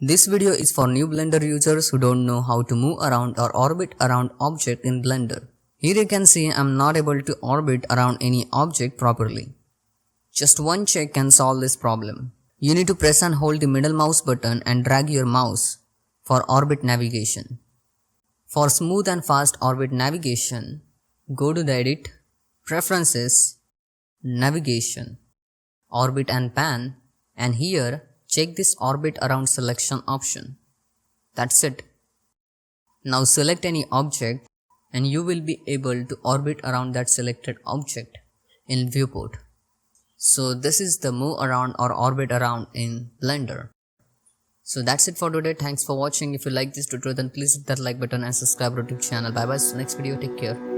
This video is for new Blender users who don't know how to move around or orbit around object in Blender. Here you can see I'm not able to orbit around any object properly. Just one check can solve this problem. You need to press and hold the middle mouse button and drag your mouse for orbit navigation. For smooth and fast orbit navigation, go to the Edit, Preferences, Navigation, Orbit and Pan, and here check this Orbit Around Selection option. That's it. Now select any object and you will be able to orbit around that selected object in Viewport. So this is the move around or orbit around in Blender. So that's it for today. Thanks for watching. If you like this tutorial then please hit that like button and subscribe to the channel. Bye bye. See you next video. Take care.